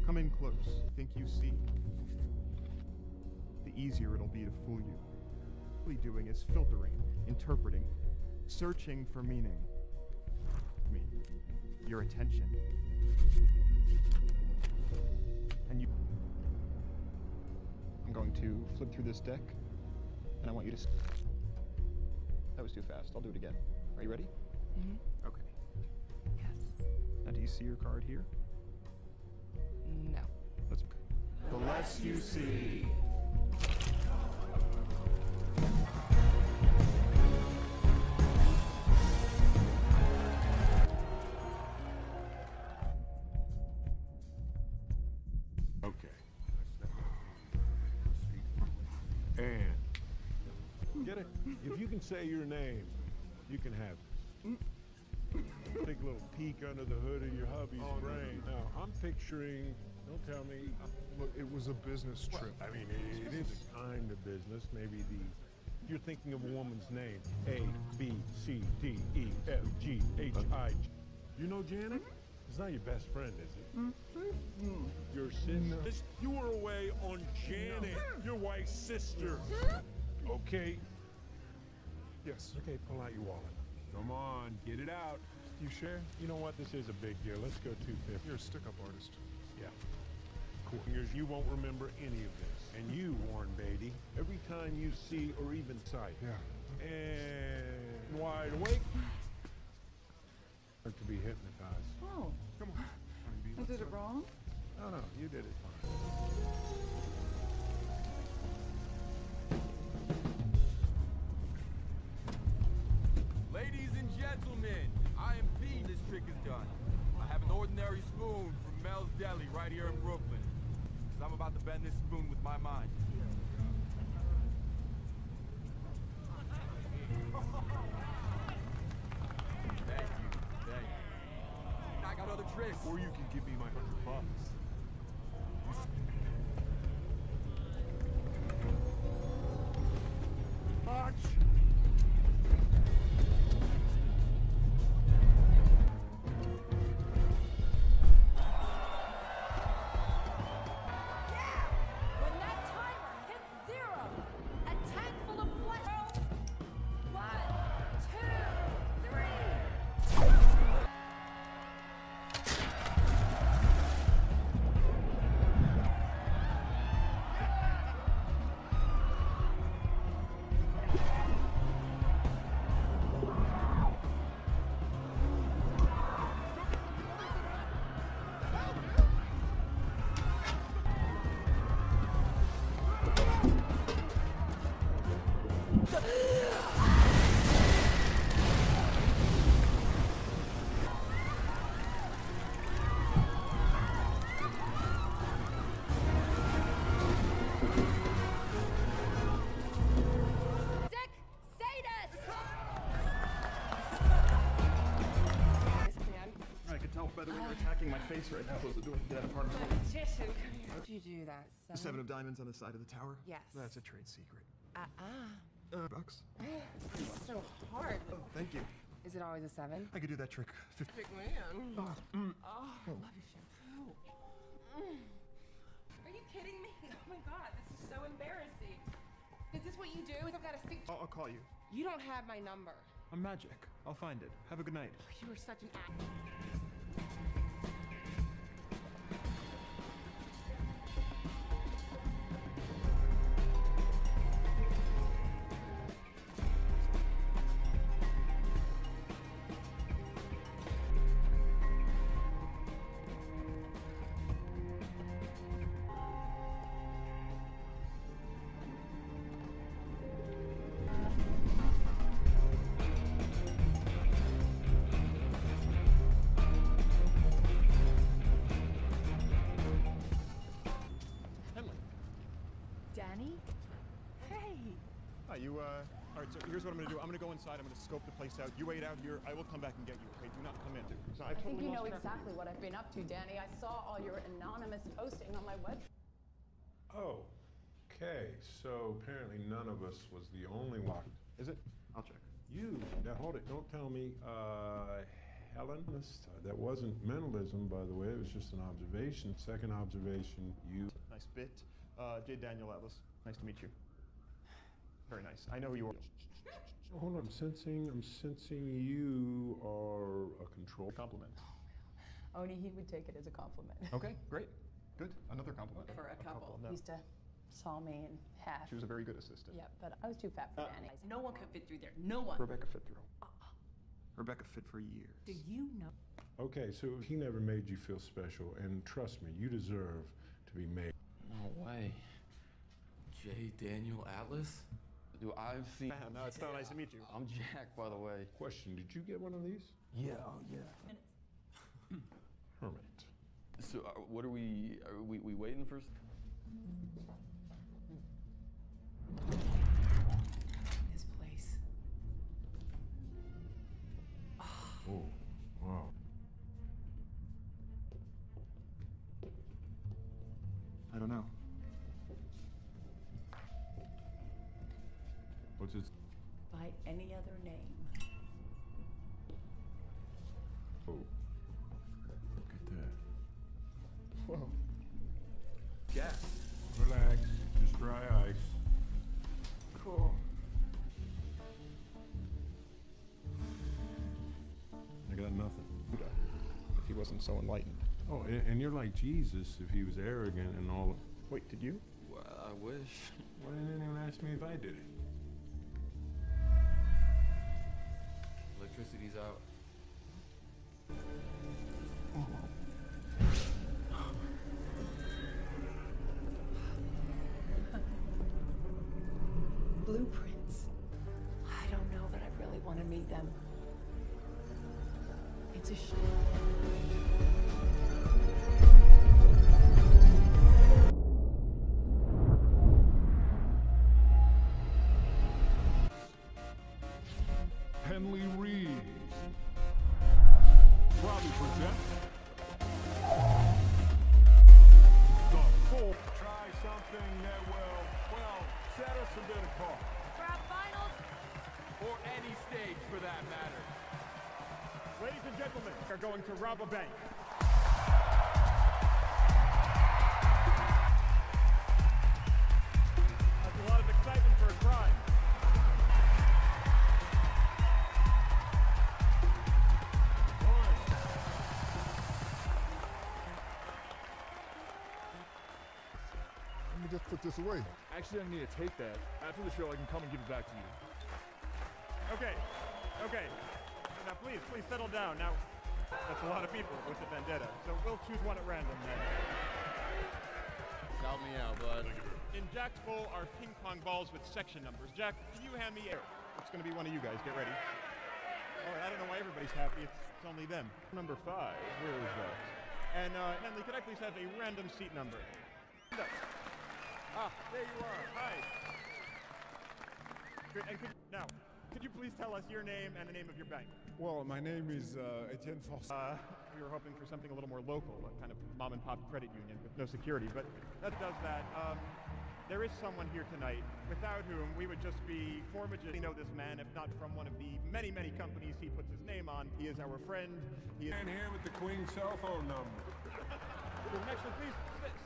Come in close. Think you see? The easier it'll be to fool you. What we're doing is filtering, interpreting, searching for meaning. Your attention. And you... I'm going to flip through this deck, and I want you to... That was too fast. I'll do it again. Are you ready? Mm-hmm. Okay. Yes. Now, do you see your card here? No. Let's... The less you see... Okay. And get it? If you can say your name, you can have it. Take a little peek under the hood of your hubby's brain. Now, I'm picturing, don't tell me. Look, it was a business trip. I mean, it is a kind of business. Maybe you're thinking of a woman's name. A, B, C, D, E, F, G, H, I. You know Janet? It's not your best friend, is it? Your sister? You were away on Janet, your wife's sister. Okay. Yes. Okay, pull out your wallet. Come on, get it out. You share? You know what? This is a big deal. Let's go 250. You're a stick-up artist. Yeah. Cool. You won't remember any of this. And you, Warren Beatty, every time you see or even sight. Yeah. And wide awake. To be hypnotized. Oh. Come on. I did it wrong? No, you did it fine. Ladies and gentlemen, I am P. This trick is done. I have an ordinary spoon from Mel's Deli right here in Brooklyn. Because I'm about to bend this spoon with my mind. Thank you. I got other tricks. Or you can give me my $100. Watch! When that timer hits 0, a tank full of flesh. 1, 2, 3. Dick, Sadus! I could tell by the way you're attacking my face right now. Close the door. Get out of harm's way. Titian. How'd you do that? Seven of diamonds on the side of the tower? Yes. That's a trade secret. Bucks. It's so hard. Oh, thank you. Is it always a 7? I could do that trick. Big man. Oh, love your shampoo. Are you kidding me? Oh my god, this is so embarrassing. Is this what you do? I've got to speak. I'll call you. You don't have my number. I'm magic. I'll find it. Have a good night. You are such an ass. Danny? Hey! Hi, you, all right, so here's what I'm gonna do. I'm gonna go inside. I'm gonna scope the place out. You wait out here. I will come back and get you, okay? Do not come in. So I I think totally you know lost track of exactly what I've been up to, Danny. I saw all your anonymous posting on my website. Oh, okay. So apparently none of us was the only one. Is it? I'll check. You, now hold it, don't tell me, Helen. That wasn't mentalism, by the way. It was just an observation. Second observation, you. Nice bit. J. Daniel Atlas. Nice to meet you. Very nice. I know who you are. Hold on. I'm sensing you are a control. Compliment. Only he would take it as a compliment. Okay, great. Good. Another compliment. For a couple. No. He used to saw me in half. She was a very good assistant. Yeah, but I was too fat for Danny. No one could fit through there. No one. Rebecca fit through. Rebecca fit for years. Do you know? Okay, so he never made you feel special, and trust me, you deserve to be made. No way. J. Daniel Atlas? Do I've seen... No, it's so nice to meet you. I'm Jack, by the way. Question, did you get one of these? Yeah, oh yeah. Hermit. So, what are we waiting for? This place. Oh, wow. I don't know. What's it? By any other name. Oh. Look at that. Whoa. Jack. Relax. Just dry ice. Cool. I got nothing. If he wasn't so enlightened. Oh, and you're like Jesus if he was arrogant and all. Wait, did you? Well, I wish. Why didn't anyone ask me if I did it? Electricity's out. Blueprints. I don't know that I really want to meet them. It's a Henley Reeves. Proudly presents the full. Try something that will set us a bit apart. Grab finals. Or any stage for that matter. Ladies and gentlemen, we're going to rob a bank. That's a lot of excitement for a crime. Let me just put this away. Actually, I need to take that. After the show, I can come and give it back to you. Okay, okay. Now please settle down. Now, that's a lot of people with the vendetta, so we'll choose one at random then. Help me out, bud. In Jack's bowl are ping pong balls with section numbers. Jack, can you hand me air? It's gonna be one of you guys, get ready. All right, I don't know why everybody's happy, it's only them. Number 5, where is that? And Henley, could I please have a random seat number? Ah, there you are, hi. Great, and could you please tell us your name and the name of your bank? Well, my name is Etienne Foster. We were hoping for something a little more local, a kind of mom and pop credit union with no security, but that does that. There is someone here tonight without whom we would just be We know this man, if not from one of the many, many companies he puts his name on. He is our friend. He is. And here with the Queen's cell phone number. Actually, please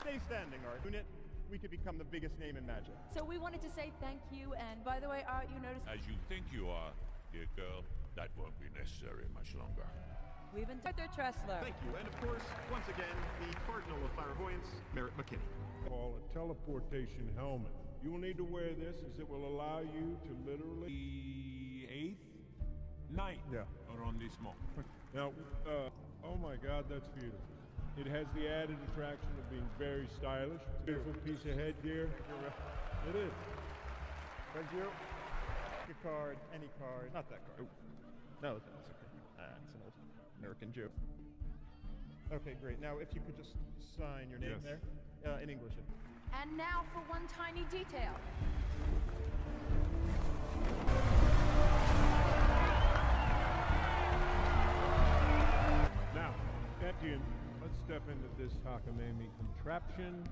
stay standing, Art. Unit, we could become the biggest name in magic. So we wanted to say thank you, and by the way, Art, you noticed As you think you are, dear girl, that won't be necessary much longer. we've been Arthur Tressler. Thank you, and of course, once again, the Cardinal of Clairvoyance, Merritt McKinney. Called a teleportation helmet. You will need to wear this as it will allow you to literally... The 8th night arrondissement. Now, oh my God, that's beautiful. It has the added attraction of being very stylish. Beautiful piece of headgear. It is. Thank you. Pick a card, any card. Not that card. No, that's okay. It's an old American joke. Okay, great. Now, if you could just sign your name there, in English. And now for one tiny detail. Now, Etienne, let's step into this cockamamie contraption.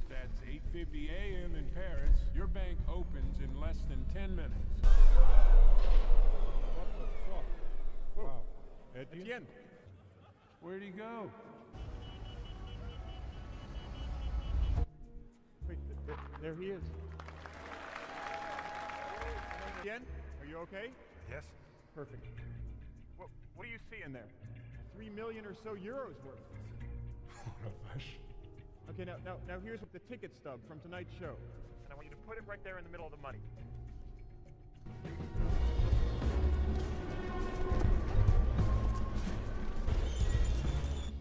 That's 8:50 a.m. in Paris. Your bank opens in less than 10 minutes. What the fuck? Wow. Etienne. Where'd he go? Wait, there he is. Etienne, are you okay? Yes. Perfect. What do you see in there? 3 million or so euros worth. Okay, now here's the ticket stub from tonight's show. And I want you to put it right there in the middle of the money.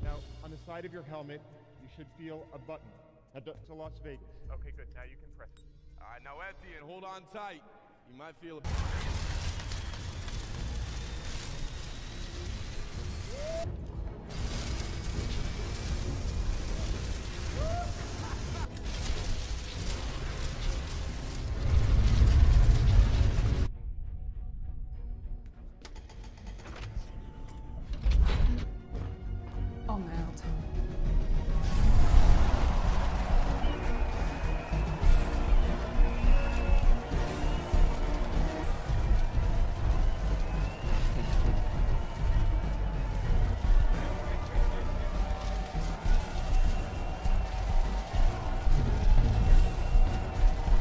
Now, on the side of your helmet, you should feel a button. That's a Las Vegas. Okay, good. Now you can press it. All right, now Etienne, hold on tight. You might feel it. Oh man, I'll tell you.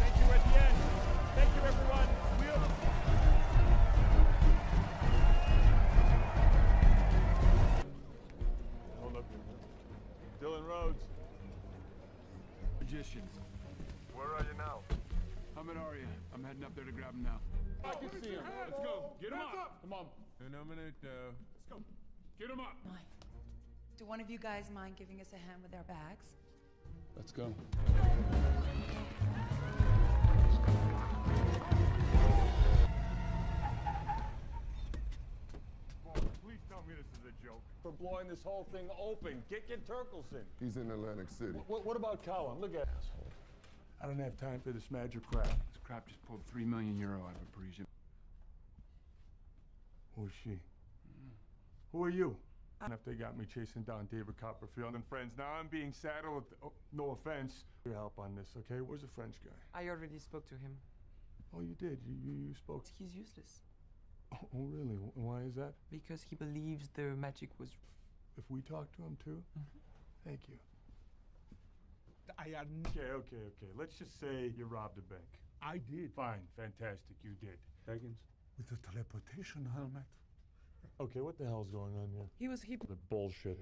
Thank you, Etienne. Thank you, everyone. Hold up. Dylan Rhodes. Magicians. Where are you now? I'm at Aria. I'm heading up there to grab him now. I can see him. Let's go. Get him up. Come on. Phenomenato. Let's go. Get him up. Do one of you guys mind giving us a hand with our bags? Let's go. Please tell me this is a joke. For blowing this whole thing open. Get Turkelson. He's in Atlantic City. What about Callum? Look at asshole. I don't have time for this magic crap. This crap just pulled 3 million euro out of a Parisian. Who is she? Who are you? If they got me chasing down David Copperfield and friends, now I'm being saddled with, no offense, your help on this, okay? Where's the French guy? I already spoke to him. Oh, you did? You spoke? He's useless. Oh, really? Why is that? Because he believes the magic was... If we talk to him too? Thank you. Okay. Let's just say you robbed a bank. I did. Fine, fantastic, you did. Higgins? With the teleportation helmet? Okay, what the hell's going on here? He The bullshit.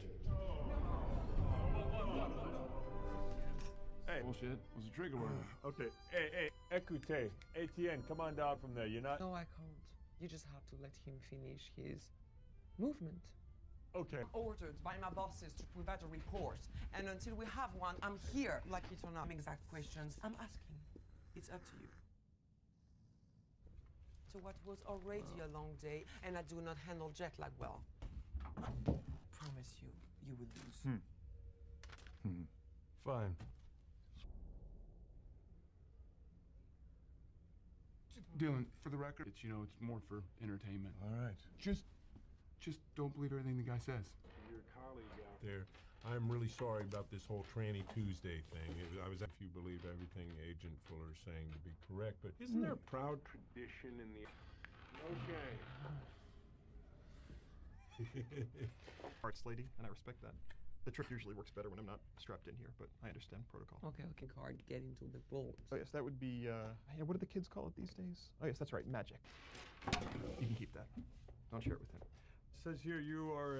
Hey. Bullshit was a trigger word. Okay, hey, écoutez. Etienne, come on down from there, you're not... No, I can't. You just have to let him finish his movement. Okay. Ordered by my bosses to provide a report. And until we have one, I'm here, like it or not. Exact questions I'm asking. It's up to you. So what was already a long day, and I do not handle jet lag well. Promise you, you will lose. Fine. Dylan, for the record, it's more for entertainment. All right. Just don't believe everything the guy says. Your colleague out there, I'm really sorry about this whole Tranny Tuesday thing. If you believe everything Agent Fuller's saying to be correct, but isn't there a proud tradition in the... Okay. Arts lady, and I respect that. The trick usually works better when I'm not strapped in here, but I understand protocol. Okay, card, get into the bolt. Oh yes, that would be, what do the kids call it these days? Oh yes, that's right, magic. You can keep that. Don't share it with him. Says here you are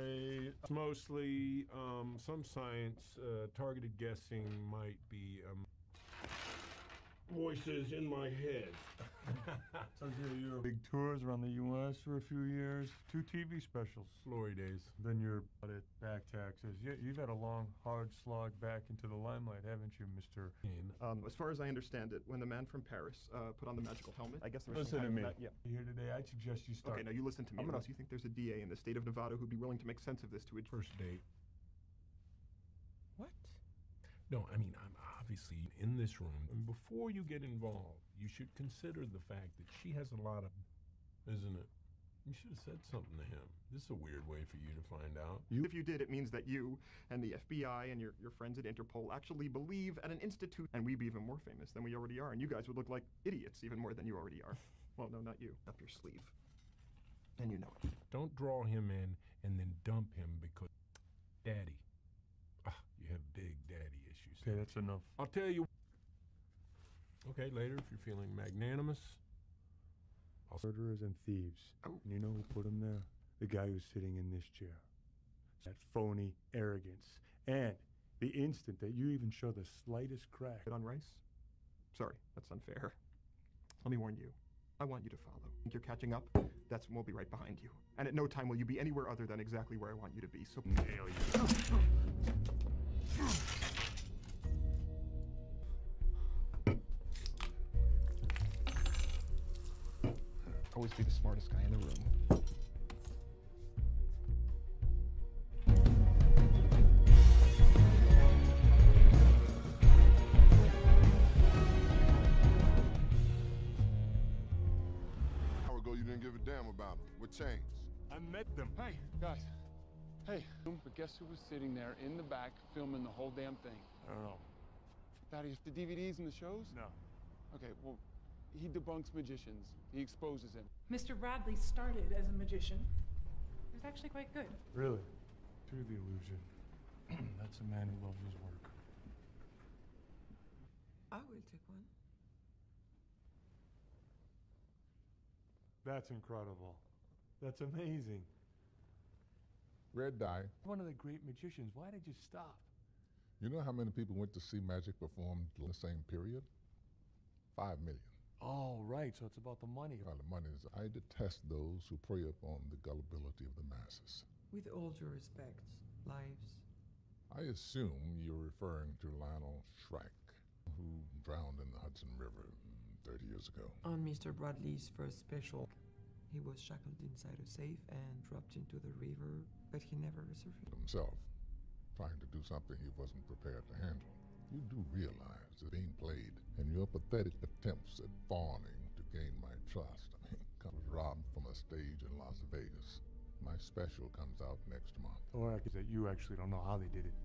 mostly some science, targeted guessing might be voices in my head. Says here you're big tours around the U.S. for a few years, 2 TV specials, glory days. Then you're at back taxes. You've had a long, hard slog back into the limelight, haven't you, Mr. As far as I understand it, when the man from Paris put on the magical helmet, I guess there was Listen some to me. kind of yeah. Here today, I'd suggest you start. Okay, now you listen to me. Unless you think there's a DA in the state of Nevada who'd be willing to make sense of this to a First date. What? No, I mean, I'm obviously in this room. And before you get involved, you should consider the fact that she has a lot of, isn't it? You should have said something to him. This is a weird way for you to find out. If you did, it means that you and the FBI and your friends at Interpol actually believe at an institute, and we'd be even more famous than we already are, and you guys would look like idiots even more than you already are. Well, no, not you. Up your sleeve. And you know it. Don't draw him in and then dump him because daddy. You have big daddy issues. Okay, that's enough. I'll tell you. Okay, later if you're feeling magnanimous. Murderers and thieves. And you know who put him there? The guy who's sitting in this chair. That phony arrogance. And the instant that you even show the slightest crack. On Rice? Sorry, that's unfair. Let me warn you. I want you to follow. Think you're catching up? That's when we'll be right behind you. And at no time will you be anywhere other than exactly where I want you to be, so nail you. Always be the smartest guy in the room. Hour ago, you didn't give a damn about them. What changed? I met them. Hey, guys. Hey, but guess who was sitting there in the back filming the whole damn thing? I don't know. Thaddeus, the DVDs and the shows? No. Okay, well, he debunks magicians. He exposes them. Mr. Bradley started as a magician. He was actually quite good. Really? Through the illusion. That's a man who loves his work. I will take one. That's incredible. That's amazing. Red Dye. One of the great magicians. Why did you stop? You know how many people went to see magic performed in the same period? 5 million. Oh, right. So it's about the money. Well, the money is. I detest those who prey upon the gullibility of the masses. With all due respect, lives. I assume you're referring to Lionel Shrike, who drowned in the Hudson River 30 years ago. On Mr. Bradley's first special, he was shackled inside a safe and dropped into the river, but he never resurfaced. Himself, trying to do something he wasn't prepared to handle. You do realize it's being played, and your pathetic attempts at fawning to gain my trust. I mean, I was robbed from a stage in Las Vegas. My special comes out next month. Or is that you actually don't know how they did it.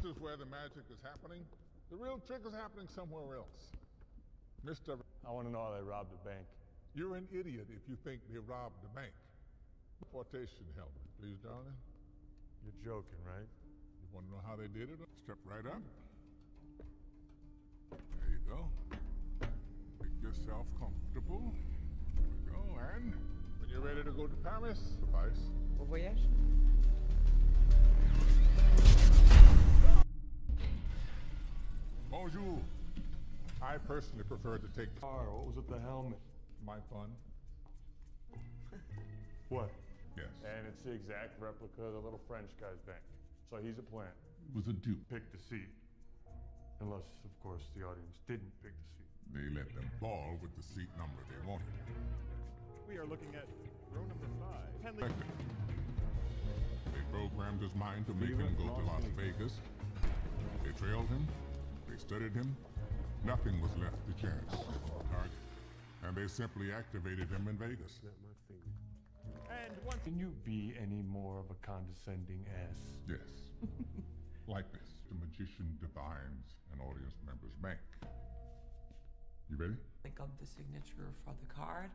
This is where the magic is happening. The real trick is happening somewhere else. Mr. I want to know how they robbed the bank. You're an idiot if you think they robbed the bank. Deportation help, please, darling. You're joking, right? You want to know how they did it? Step right up. There you go. Make yourself comfortable. There we go. And when you're ready to go to Paris, suffice. Au voyage? Bonjour. I personally prefer to take the car. What was with the helmet? My fun. What? Yes. And it's the exact replica of the little French guy's bank. So he's a plant. It was a dupe. Pick the seat. Unless, of course, the audience didn't pick the seat. They let them ball with the seat number they wanted. We are looking at row number 5. They programmed his mind to make him go to Las Vegas. They trailed him. They studied him. Nothing was left to chance. Target. And they simply activated him in Vegas. And once can you be any more of a condescending ass? Yes. Like this. The magician divines an audience member's bank. You ready? They got the signature for the card.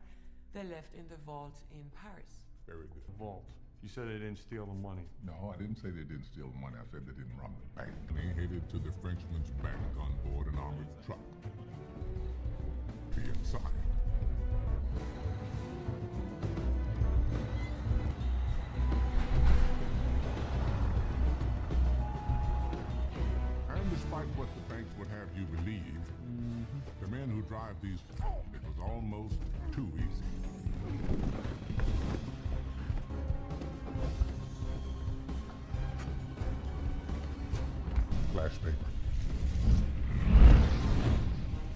They left in the vault in Paris. Very good. Vault. You said they didn't steal the money. No, I didn't say they didn't steal the money. I said they didn't rob the bank. They headed to the Frenchman's bank on board an armored truck. Be inside. And despite what the banks would have you believe, the men who drive these, it was almost too easy. Flash paper.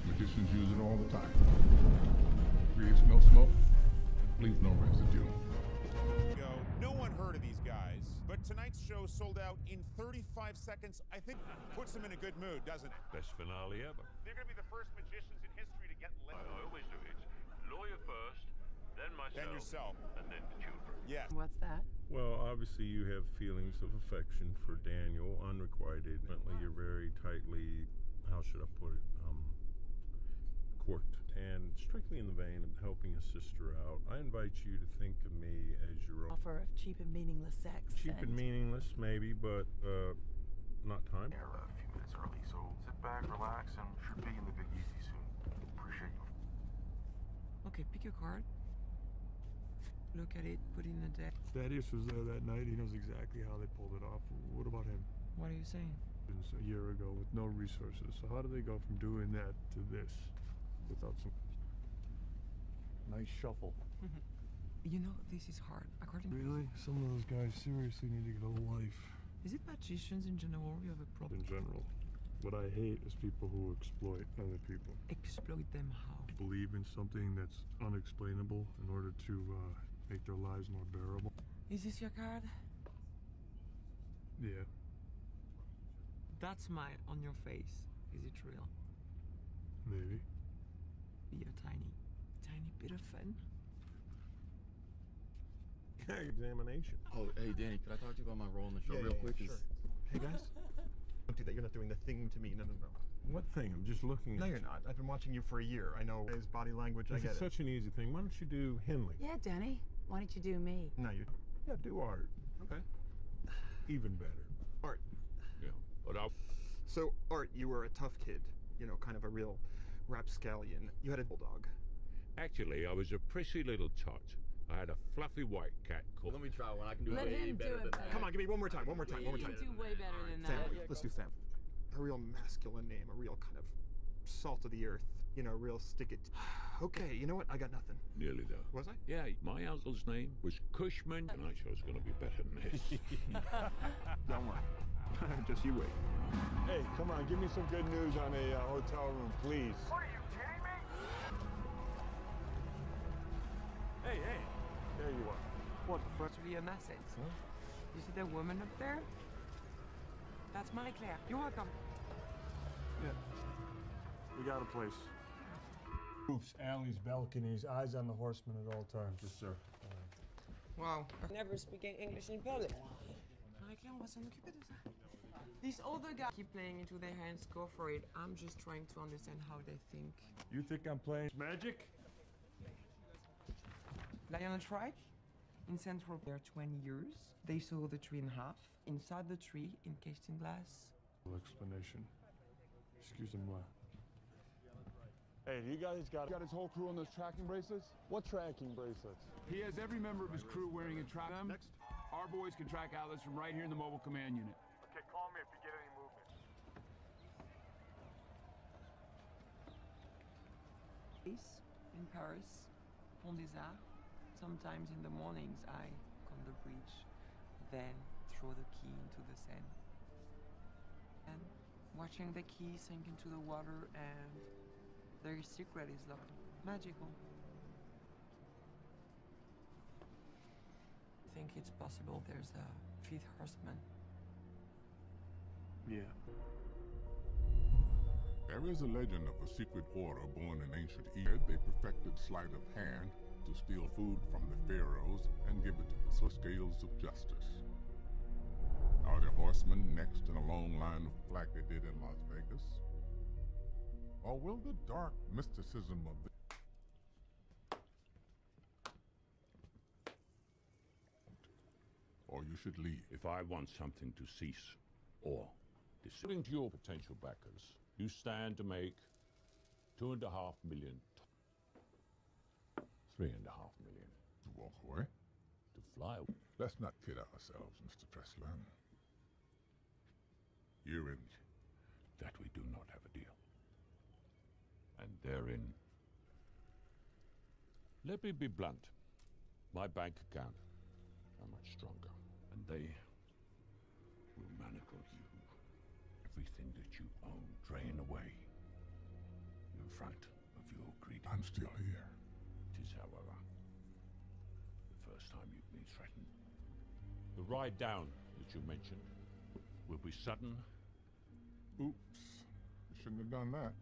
Magicians use it all the time. Creates no smoke, leaves no residue. No one heard of these guys, but tonight's show sold out in 35 seconds. I think puts them in a good mood, doesn't it? Best finale ever. They're going to be the first magicians in history to get lit. I always do it. Lawyer first, then myself. Then yourself. And then the children. Yes. What's that? Well, obviously you have feelings of affection for Daniel, unrequited. You're very tightly, how should I put it, corked. And strictly in the vein of helping a sister out, I invite you to think of me as your own. Offer of cheap and meaningless sex. Cheap and meaningless, maybe, but not time. Here, a few minutes early, so sit back, relax, and should be in the Big Easy soon. Appreciate you. Okay, pick your card. Look at it, put it in the deck. Thaddeus was there that night. He knows exactly how they pulled it off. What about him? What are you saying? A year ago with no resources. So how do they go from doing that to this without some nice shuffle? You know, this is hard. According Really? Some of those guys seriously need to get a life. Is it magicians in general you have a problem? In general. What I hate is people who exploit other people. Exploit them how? Believe in something that's unexplainable in order to make their lives more bearable. Is this your card? Yeah. That smile on your face, is it real? Maybe. Be a tiny bit of fun. Examination. Oh, hey, Danny, can I talk to you about my role in the show real quick? Sure. Hey, guys. Don't do that. You're not doing the thing to me. No. What thing? I'm just looking at No, you're not. I've been watching you for a year. I know his body language. I This get is it. such an easy thing. Why don't you do Henley? Yeah, Danny. Why don't you do me? No, you. Yeah, do Art. Okay. Even better. Art. Yeah, but I'll... So, Art, you were a tough kid. You know, kind of a real rapscallion. You had a bulldog. Actually, I was a prissy little tot. I had a fluffy white cat called... Let me try one. I can do Let way him do better it than better. that. Come on, give me one more time. You can do way better than that. Family. Let's do family. A real masculine name. A real kind of salt of the earth. You know, real stick it. Okay, you know what? I got nothing. Nearly there. Was I? Yeah, my uncle's name was Cushman, and I chose it's going to be better than this. Don't worry. Just you wait. Hey, come on, give me some good news on a hotel room, please. What are you kidding me? Hey. There you are. What? It's really an asset. Huh? You see that woman up there? That's Marie-Claire. You're welcome. Yeah. We got a place. Roofs, alleys, balconies, eyes on the horseman at all times. Yes, sir. Wow. Never speaking English in public. Marie-Claire, on va s'en occuper de ça. These older guys keep playing into their hands, go for it. I'm just trying to understand how they think. You think I'm playing magic? Lion and Tribe in Central there 20 years. They saw the tree in half. Inside the tree, encased in glass. Explanation. Excusez-moi. Hey, you guys got Got his whole crew on those tracking bracelets? What tracking bracelets? He has every member of his crew wearing a track. Next. Our boys can track Atlas from right here in the mobile command unit. Okay, call me if you get any movement. In Paris, Pont des Arts. Sometimes in the mornings I on the bridge, then throw the key into the Seine. And watching the key sink into the water and their secret is locked. Magical. Think it's possible there's a fifth horseman. Yeah. There is a legend of a secret order born in ancient Egypt. They perfected sleight of hand to steal food from the pharaohs and give it to the scales of justice. Are the horsemen next in a long line of like they did in Las Vegas? Or will the dark mysticism of the or you should leave. If I want something to cease, or according to your potential backers, you stand to make 2.5 million, 3.5 million. To walk away? To fly away. Let's not kid ourselves, Mr. Pressler. Herein, That we do not have a deal. And therein, let me be blunt. My bank account are much stronger, and they will manacle you. Everything that you own, drain away in front of your greed. I'm still here. It is, however, the first time you've been threatened. The ride down that you mentioned will be sudden. Oops. You shouldn't have done that.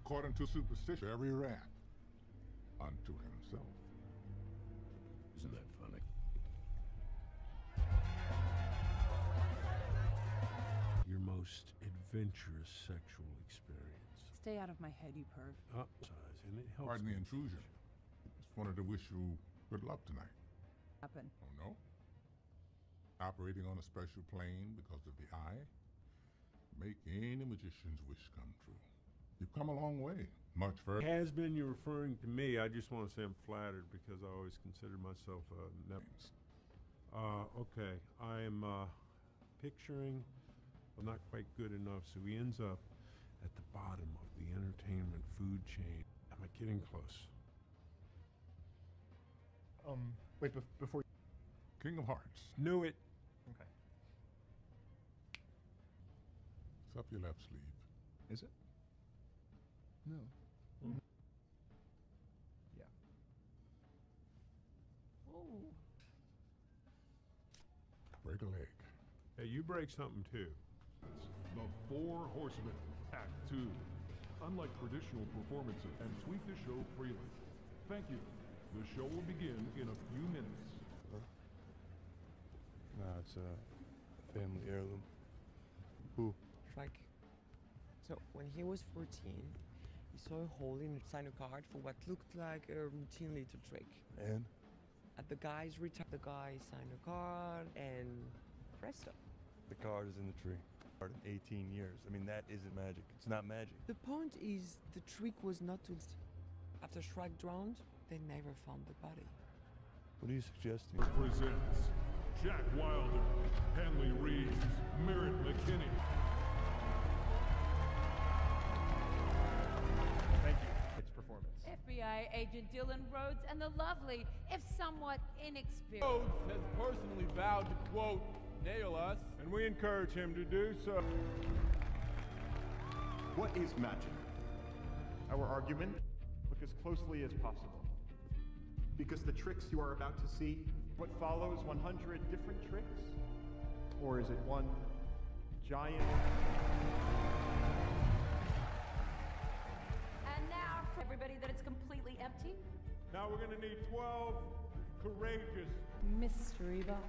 According to superstition, every rat unto himself. Isn't that funny? Your most adventurous sexual experience. Stay out of my head, you perv. And it helps. Pardon the intrusion. Just wanted to wish you good luck tonight. Happen. Oh, no? Operating on a special plane because of the eye? Make any magician's wish come true. You've come a long way. Much further. Has been, you're referring to me. I just want to say I'm flattered because I always considered myself a okay. I'm picturing, well, not quite good enough, so he ends up at the bottom of the entertainment food chain. Am I getting close? Wait, before... King of Hearts. Knew it. Okay. It's up your left sleeve. Is it? No. Yeah. Ooh. Break a leg. Hey, you break something too. The Four Horsemen, Act 2. Unlike traditional performances, and tweak the show freely. Thank you. The show will begin in a few minutes. Nah, it's a family heirloom. Who? Shrek. So, when he was 14, he saw a hole in sign a card for what looked like a routine little trick. And? At the guy's return, the guy signed a card, and presto. The card is in the tree. In 18 years. I mean, that isn't magic. It's not magic. The point is, the trick was not to... After Shrek drowned, they never found the body. What are you suggesting? Presents Jack Wilder, Hanley Reeves, Merritt McKinney. Thank you. Its performance. FBI agent Dylan Rhodes and the lovely, if somewhat inexperienced... Rhodes has personally vowed to, quote, nail us. And we encourage him to do so. What is magic? Our argument, look as closely as possible. Because the tricks you are about to see, what follows 100 different tricks? Or is it one giant... And now for everybody that it's completely empty. Now we're gonna need 12 courageous Mystery box.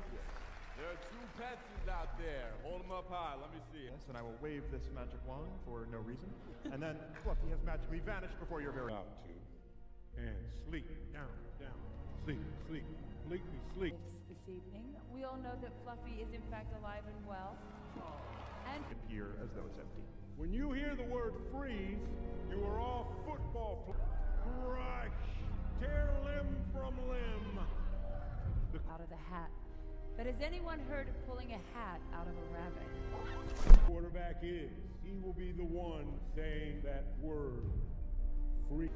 There are 2 Petses out there. Hold them up high. Let me see. Yes, and I will wave this magic wand for no reason. And then Fluffy has magically vanished before your very... Out to. And sleep. Down, down. Sleep, sleep. Completely sleep. This evening, we all know that Fluffy is in fact alive and well. And Here as though it's empty. When you hear the word freeze, you are all football players. Crush! Tear limb from limb! out of the hat. But has anyone heard of pulling a hat out of a rabbit? Quarterback is. He will be the one saying that word. Free.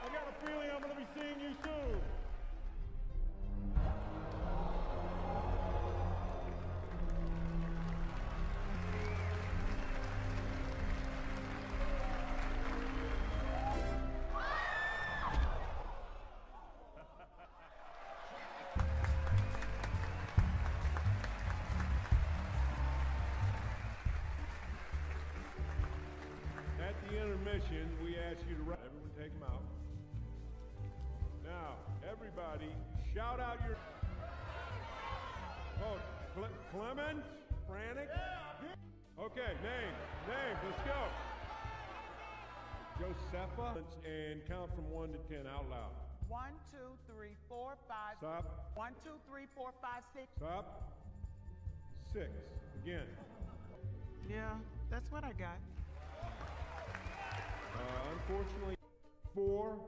I got a feeling I'm going to be seeing you soon. At the intermission, we ask you to write. Everyone take them out. Now, everybody, shout out your... Oh, Clemens? Frantic? Okay, name, let's go. Josepha, and count from 1 to 10 out loud. 1, 2, 3, 4, 5. Stop. 1, 2, 3, 4, 5, 6. Stop. 6. Again. Yeah, that's what I got. Unfortunately, 4,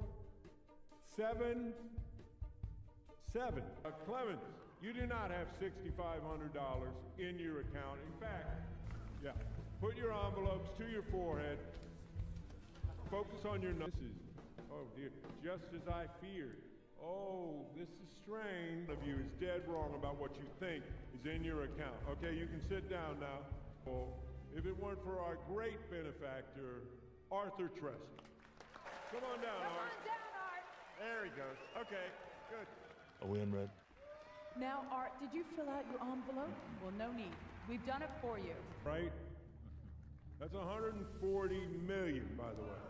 7, 7. Clemens, you do not have $6,500 in your account. In fact, yeah, put your envelopes to your forehead. Focus on your nose. This is, oh dear, just as I feared. Oh, this is strange. One of you is dead wrong about what you think is in your account. Okay, you can sit down now. Oh, if it weren't for our great benefactor, Arthur Trestle. Come on down, Come Art. on down, Art. There he goes. Okay, good. Are we in red? Now, Art, did you fill out your envelope? Well, no need. We've done it for you. Right? That's $140 million, by the way.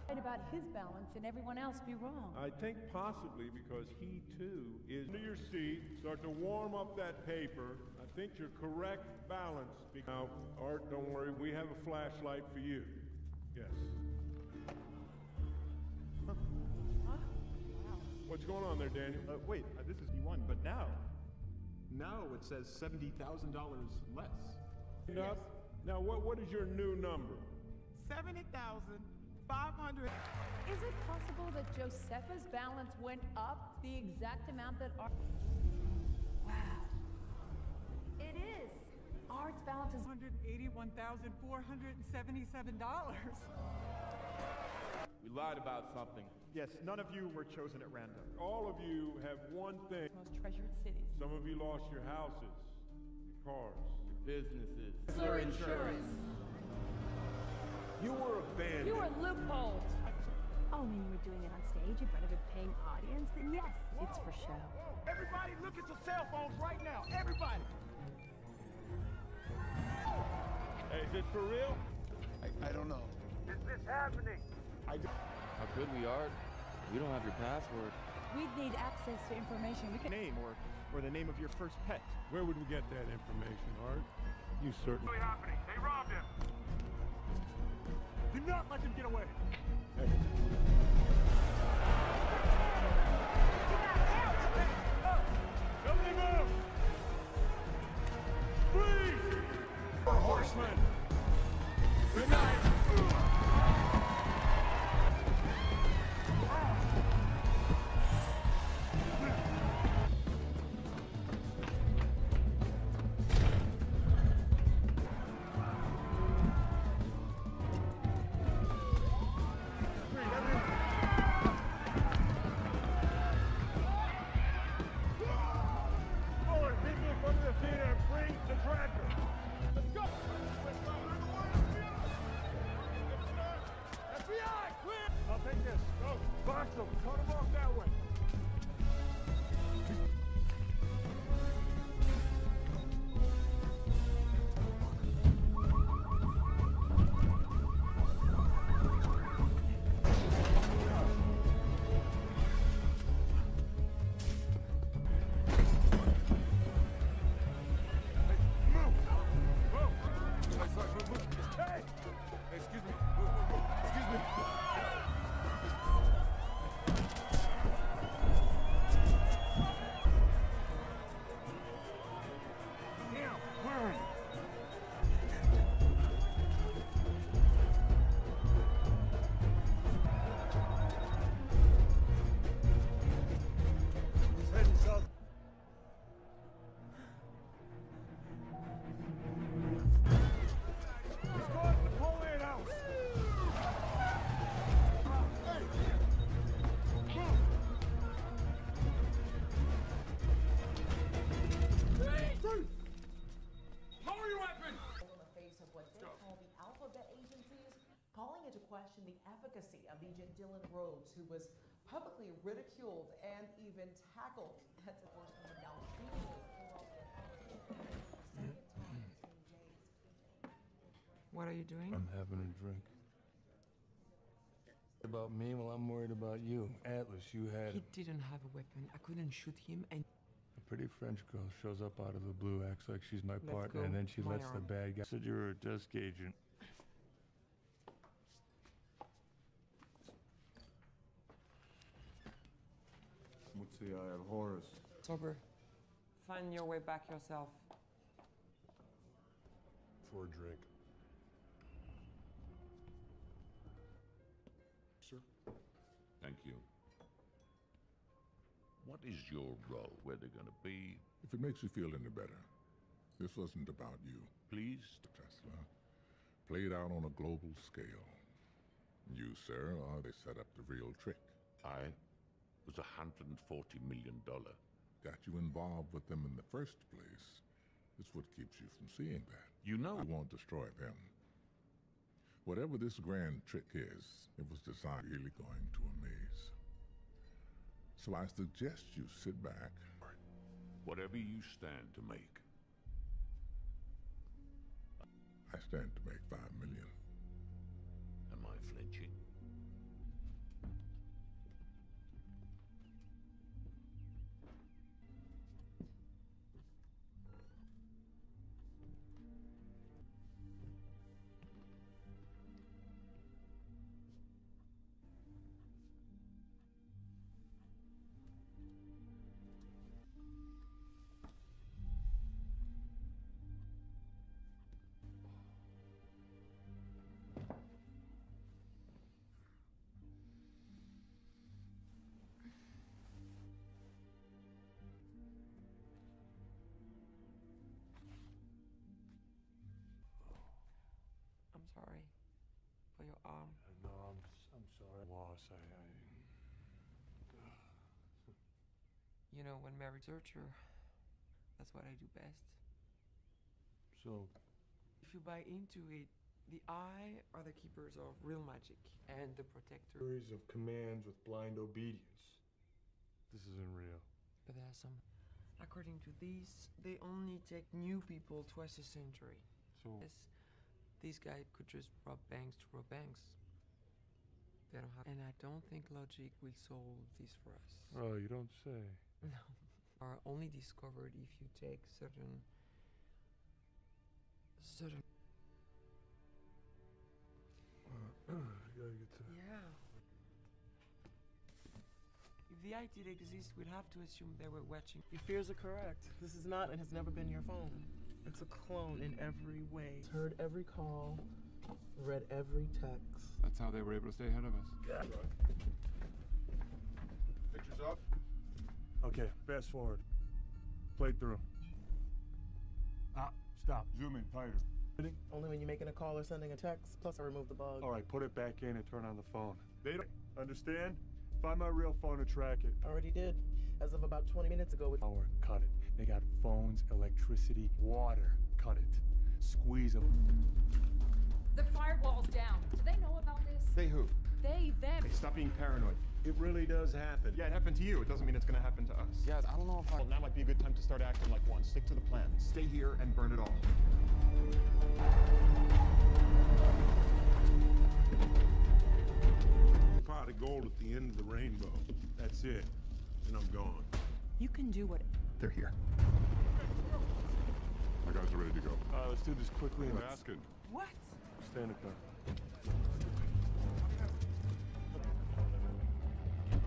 Right about his balance and everyone else be wrong. I think possibly because he too is under your seat. Start to warm up that paper. I think your correct balance. Now, Art, don't worry. We have a flashlight for you. Yes. Wow. What's going on there, Daniel? Wait, this is E1, but now it says $70,000 less. Yes. Now, what is your new number? 70,500. Is it possible that Josefa's balance went up the exact amount that Art... Wow. It is. Art's balance is... $181,477. We lied about something. Yes, none of you were chosen at random. All of you have one thing. Most treasured cities. Some of you lost your houses, your cars, Your businesses. Your insurance. You were abandoned. You were loopholed. Oh, when you were doing it on stage in front of a paying audience, then yes, it's for show. Everybody look at your cell phones right now. Everybody. Hey, is this for real? I don't know. Is this happening? How good we are. We don't have your password. We'd need access to information. We could... Name or the name of your first pet. Where would we get that information, Art? You certainly... What's happening? They robbed him. Do not let them get away. Hey. Somebody move! Please! Horsemen! Good night! Question the efficacy of Agent Dylan Rhodes, who was publicly ridiculed and even tackled at the force of the What are you doing? I'm having a drink. About me? Well, I'm worried about you. Atlas, you had... He didn't have a weapon. I couldn't shoot him, and... A pretty French girl shows up out of the blue, acts like she's my Let's partner, go. and then she My lets the arm. bad guy... Said you're a desk agent. What's the eye of Horus? Sober. Find your way back yourself. For a drink. Sir? Thank you. What is your role? Where they're gonna be? If it makes you feel any better, this wasn't about you. Please? Tesla. Played out on a global scale. You, sir, they set up the real trick. I was $140 million. Got you involved with them in the first place. It's what keeps you from seeing that. You know. We won't destroy them. Whatever this grand trick is, it was designed really going to amaze. So I suggest you sit back. Whatever you stand to make. I stand to make $5 million. Am I flinching? sorry for your arm. No, I'm sorry. Loss. You know, when Mary researcher, that's what I do best. So, if you buy into it, the eye are the keepers of real magic and the protector. Series of commands with blind obedience. This isn't real. But there are some. According to these, they only take new people twice a century. So, yes, these guys could just rob banks to rob banks. They don't have, and I don't think logic will solve this for us. Oh, you don't say. No, are only discovered if you take certain. Gotta get to. Yeah. If the IT did exist, we'd have to assume they were watching. Your fears are correct. This is not and has never been your phone. It's a clone in every way. It's heard every call, read every text. That's how they were able to stay ahead of us. Yeah. Pictures up? Okay, fast forward. Play through. Stop. Zoom in tighter. Only when you're making a call or sending a text. Plus, I removed the bug. All right, put it back in and turn on the phone. They don't understand? Find my real phone and track it. Already did. As of about 20 minutes ago. Power, cut it. They got phones, electricity, water. Cut it. Squeeze them. The firewall's down. Do they know about this? They who? They, them. Hey, stop being paranoid. It really does happen. Yeah, it happened to you. It doesn't mean it's gonna happen to us. Yeah, I don't know if Well, now might be a good time to start acting like one. Stick to the plan. Stay here and burn it all. Pot of gold at the end of the rainbow. That's it. And I'm gone. You can do what. They're here. My guys are ready to go. Let's do this quickly and Baskin. What? stay in the car.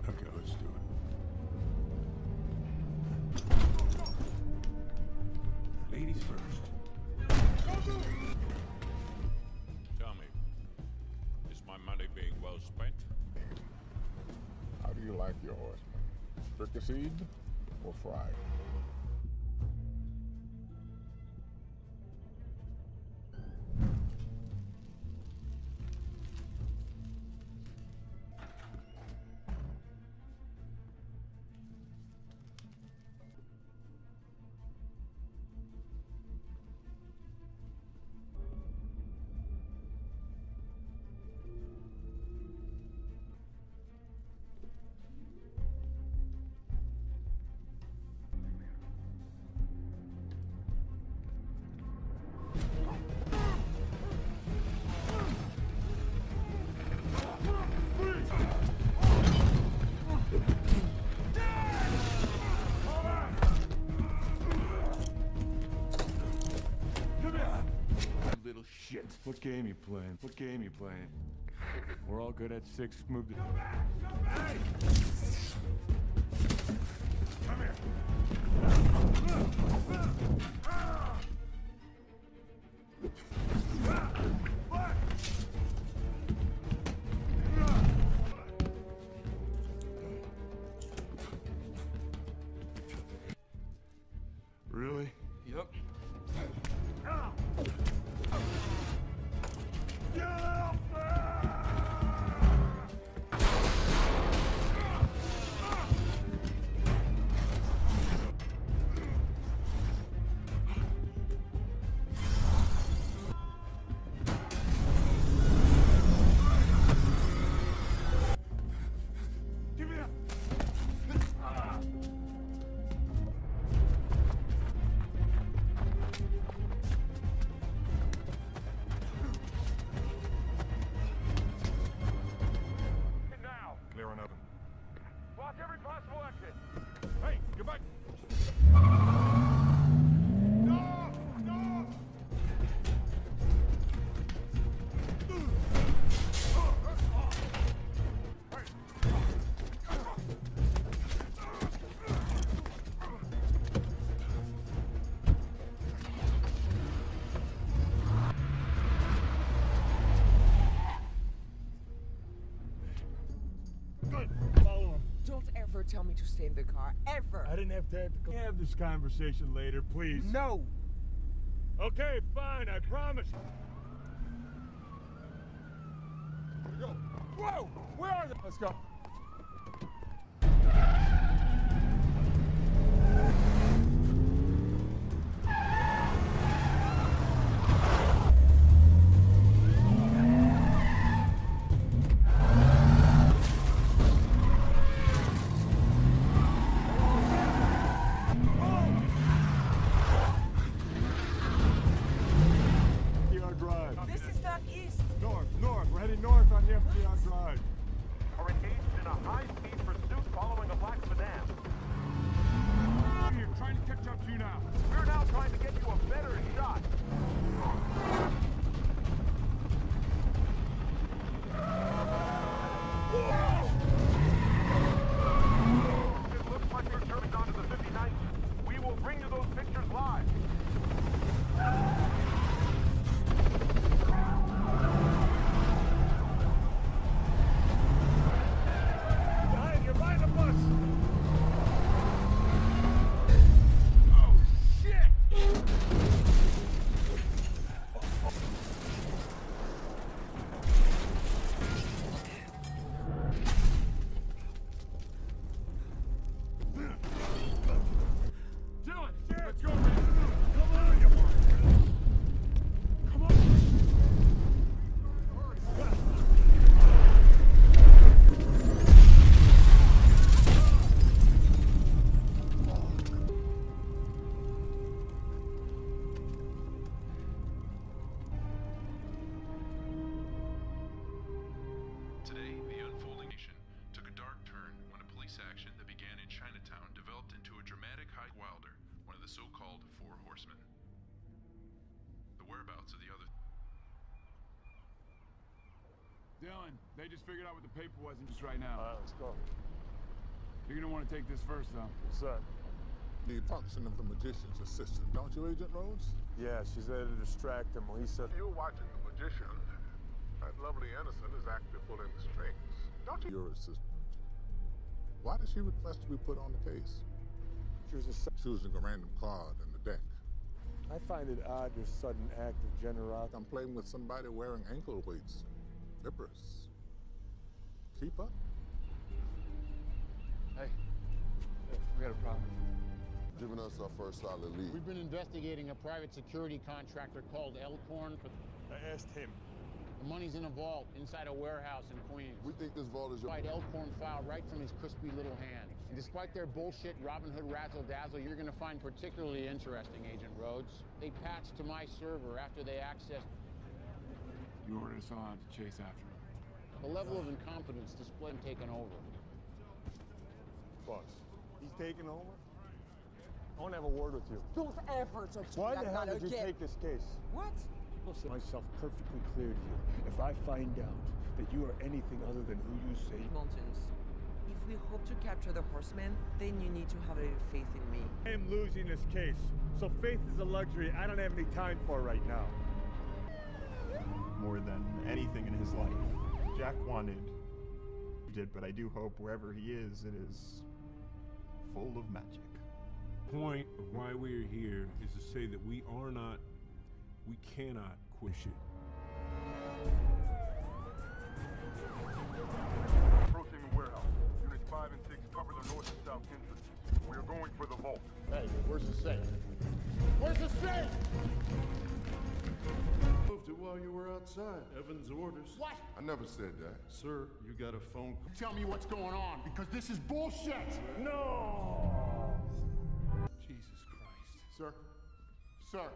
Okay, let's do it. Ladies first. Tell me, is my money being well spent? How do you like your horsemen? Fricasseed or fried? What game you playing? What game you playing? We're all good at six. Move the... Hey! Come here! Really? Yep. Tell me to stay in the car, ever. I didn't have time to have this conversation later, please. No. Okay, fine, I promise. Go. Whoa! Where are they? Let's go. North. We're heading north on the FDR Drive. Are engaged in a high-speed pursuit following a black sedan. We're trying to catch up to you now. We're now trying to get you a better shot. It looks like you're turning onto the 59th. We will bring you those pictures live. Today, the unfolding nation took a dark turn when a police action that began in Chinatown developed into a dramatic High Wilder, one of the so-called Four Horsemen. The whereabouts of the other... Dylan, they just figured out what the paper was just right now. All right, let's go. You're gonna want to take this first, though. What's that? The function of the magician's assistant, don't you, Agent Rhodes? Yeah, she's there to distract him. Lisa. You're watching the magician. That lovely innocent is actually pulling the strings. Don't you? Your assistant. Why did she request to be put on the case? She was choosing a random card in the deck. I find it odd, this sudden act of generosity. I'm playing with somebody wearing ankle weights. Flippers. Keep up. Hey, we got a problem. Giving us our first solid lead. We've been investigating a private security contractor called Elkhorn for... I asked him. The money's in a vault inside a warehouse in Queens. We think this vault is your... Elkhorn filed right from his crispy little hand. And despite their bullshit Robin Hood razzle-dazzle, you're gonna find particularly interesting, Agent Rhodes. They patched to my server after they accessed... You ordered us all out to chase after him. The level of incompetence displayed and taken over. Boss, he's taking over? I want to have a word with you. Those efforts are... Why the hell did you take this case? What? I'll set myself perfectly clear to you. If I find out that you are anything other than who you say... Mountains. If we hope to capture the Horsemen, then you need to have a little faith in me. I am losing this case, so faith is a luxury I don't have any time for right now. More than anything in his life, Jack wanted... did, but I do hope wherever he is, it is full of magic. The point of why we are here is to say that we cannot quit shit. Approaching the warehouse. Units 5 and 6 cover the north and south entrances. We are going for the vault. Hey, where's the safe? Where's the safe? Moved it while you were outside. Evan's orders. What? I never said that. Sir, you got a phone call. Tell me what's going on, because this is bullshit! No! Jesus Christ. Sir? Sir?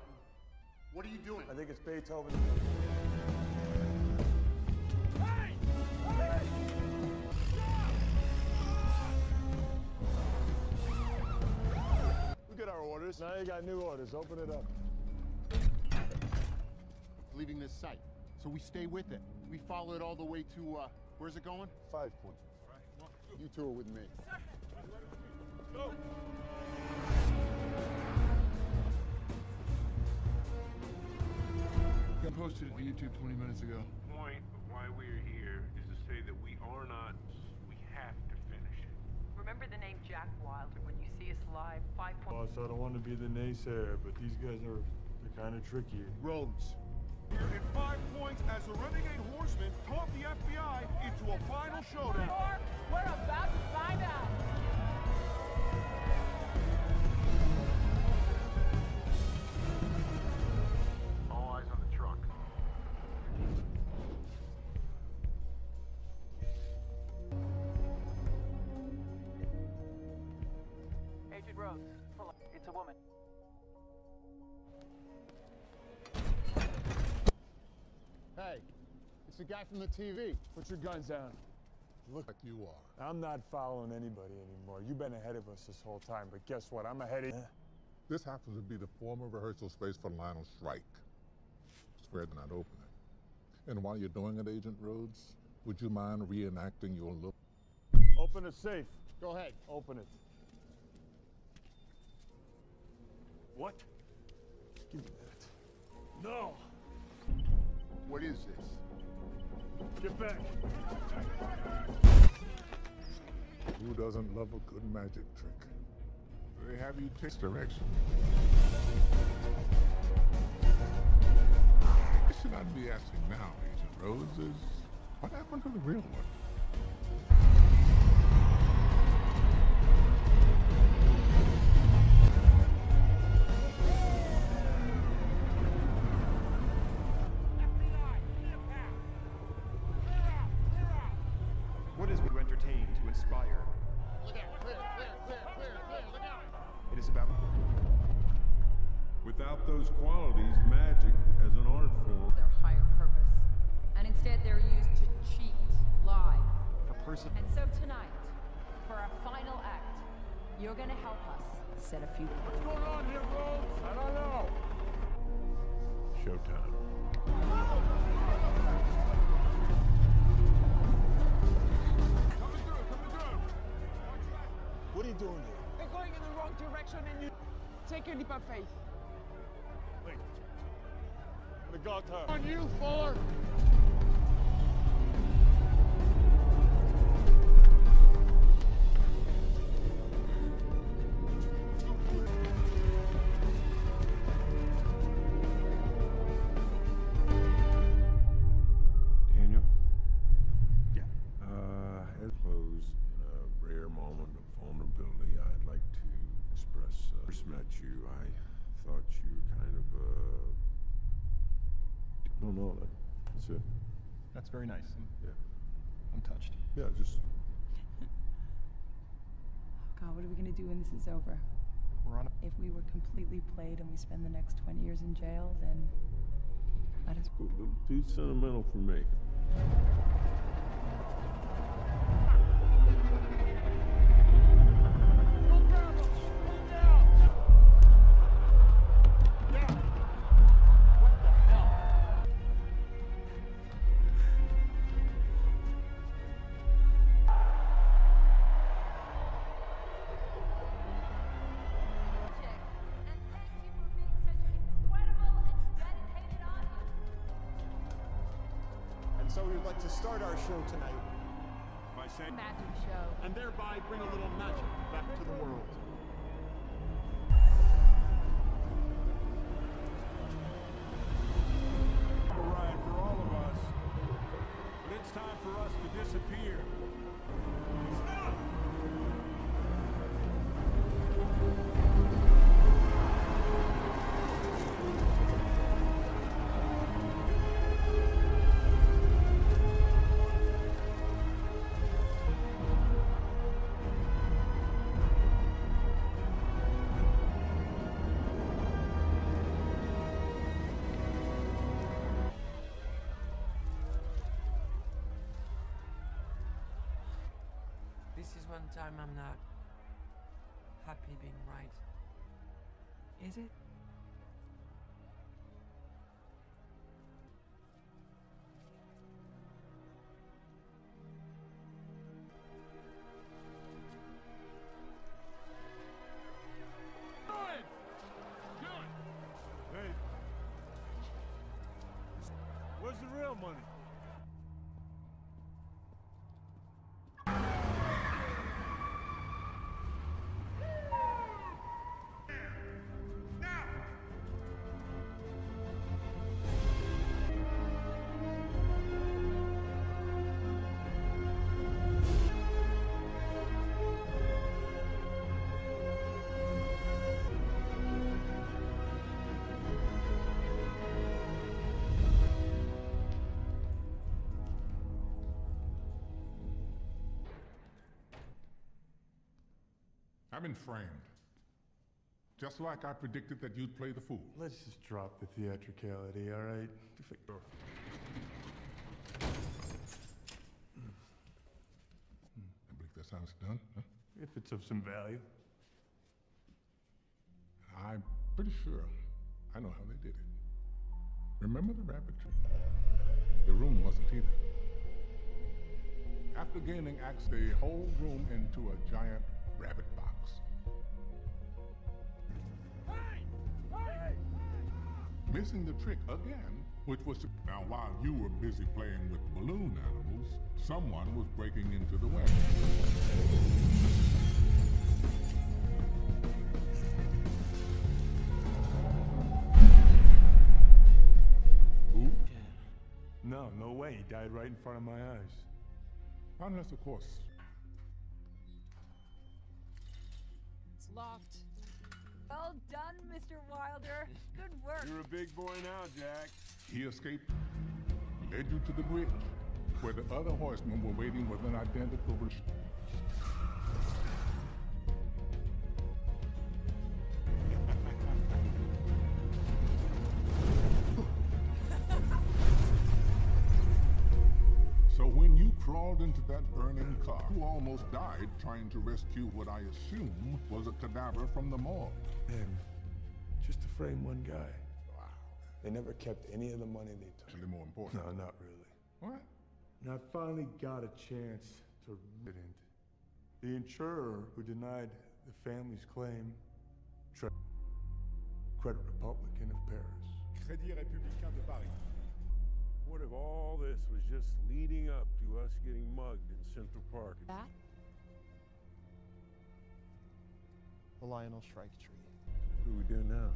What are you doing? I think it's Beethoven. Hey! Hey! We got our orders. Now you got new orders. Open it up. Leaving this site, so we stay with it. We follow it all the way to, where's it going? 5 Point. You two are with me. Go! I posted it to YouTube 20 minutes ago. The point of why we are here is to say that we have to finish it. Remember the name Jack Wilder when you see us live 5 Boss, I don't want to be the naysayer, but these guys they're kind of tricky. Rhodes. Here at 5 Points as a renegade horseman taught the FBI to a final showdown. We're about to find out. All eyes on the truck. Agent Rhodes, it's a woman. Hey, it's the guy from the TV. Put your guns down. Look like you are. I'm not following anybody anymore. You've been ahead of us this whole time, but guess what? I'm ahead of... This happens to be the former rehearsal space for Lionel Shrike. Swear to not open it. And while you're doing it, Agent Rhodes, would you mind reenacting your look? Open the safe. Go ahead. Open it. What? Give me that. No! What is this? Get back. Who doesn't love a good magic trick? They have you take direction. I should not be asking now, Agent Rhodes, is what happened to the real one? What is to entertain, to inspire? Look out, clear, look out. It is about... Without those qualities, magic as an art form. Their higher purpose. And instead they're used to cheat, lie. For person... And so tonight, for our final act, you're gonna help us set a few... What's going on here, Rhodes? I don't know. Showtime. What are you doing here? We're going in the wrong direction and you take a leap of faith. Wait. The guard her. On you, Fuller. Daniel? Yeah. As closed in a rare moment of vulnerability, I'd like to express. First met you, I thought you kind of. No, that's it. That's very nice. Yeah. I'm touched. Yeah, just. God, what are we gonna do when this is over? We're on If we were completely played and we spend the next 20 years in jail, then let us... Too sentimental for me. So we would like to start our show tonight by saying magic show. and thereby bring a little magic back to the world. A ride for all of us. But it's time for us to disappear. Stop! This is one time I'm not happy being right. Is it? Hey. Where's the real money? been framed. Just like I predicted that you'd play the fool. Let's just drop the theatricality, all right? I believe that's how it's done, huh? If it's of some value. I'm pretty sure I know how they did it. Remember the rabbit tree? The room wasn't either. After gaining access, the whole room into a giant rabbit box. Missing the trick again, which was to... Now, while you were busy playing with balloon animals, someone was breaking into the web. Who? No, no way. He died right in front of my eyes. Unless, of course. It's locked. Well done, Mr. Wilder. Good work. You're a big boy now, Jack. He escaped, led you to the bridge, where the other horsemen were waiting with an identical... So when you crawled into that burning car, you almost died trying to rescue what I assume was a cadaver from the morgue. And just to frame one guy. Wow. They never kept any of the money they took. Actually more important. No, not really. What? And I finally got a chance to read it. The insurer who denied the family's claim, Credit Republican of Paris. Crédit Républicain de Paris. What if all this was just leading up to us getting mugged in Central Park? That? The Lionel Shrike tree. What do we do now?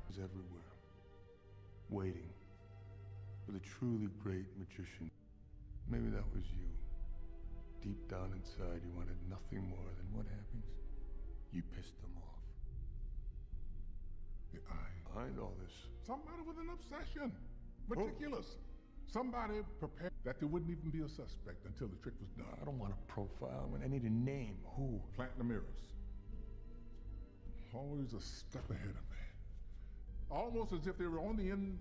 Was everywhere, waiting for the truly great magician. Maybe that was you. Deep down inside, you wanted nothing more than what happens? You pissed them off. The eye. Behind all this. Somebody with an obsession. Meticulous. Somebody prepared that there wouldn't even be a suspect until the trick was done. I don't want a profile. I need a name. Who? Platinum Mirrors. Always a step ahead of me. Almost as if they were on the end.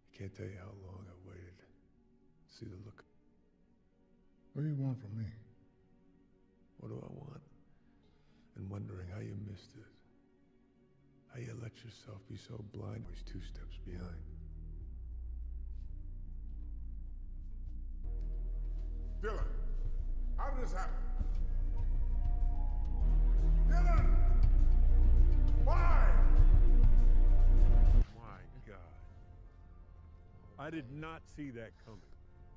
I can't tell you how long I waited to see the look. What do you want from me? What do I want? And wondering how you missed it. How you let yourself be so blind, always 2 steps behind. Dylan, how did this happen? Dylan! Why? My God. I did not see that coming.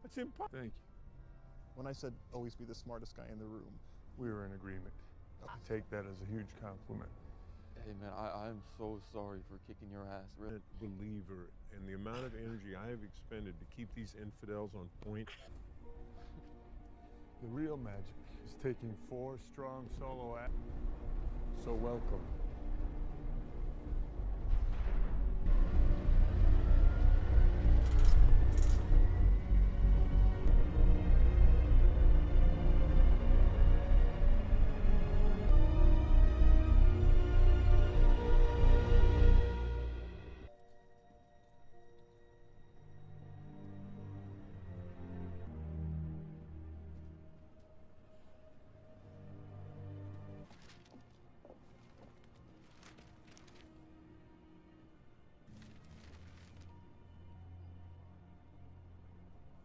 That's impossible. Thank you. When I said always be the smartest guy in the room, We were in agreement. I take that as a huge compliment. Hey man, I'm so sorry for kicking your ass. Really. Believer in the amount of energy I have expended to keep these infidels on point. The real magic is taking 4 strong solo acts. So welcome.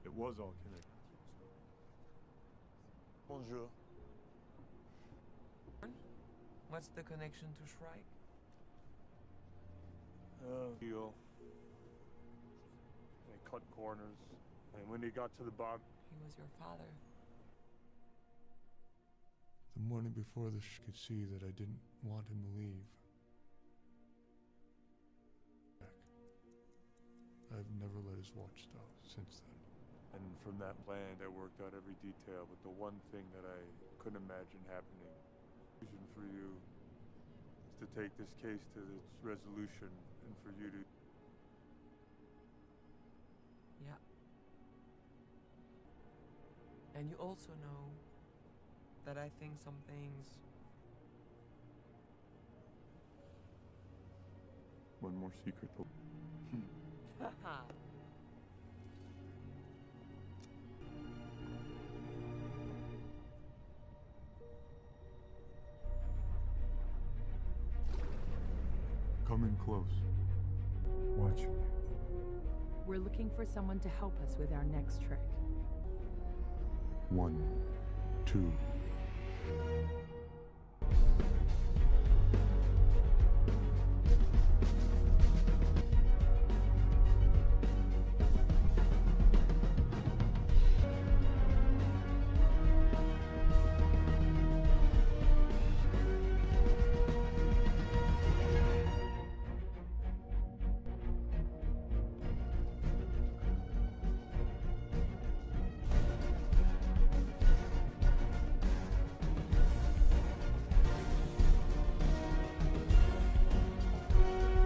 It was all connected. Bonjour. What's the connection to Shrike? Deal. I cut corners. And when he got to the bottom, He was your father. The morning before the could see that I didn't want him to leave. I've never let his watch stop since then. And from that plan, I worked out every detail, but the one thing that I couldn't imagine happening, vision for you, is to take this case to its resolution and for you to... Yeah. And you also know that I think some things... One more secret. Haha. Coming close. Watching you. We're looking for someone to help us with our next trick. 1, 2.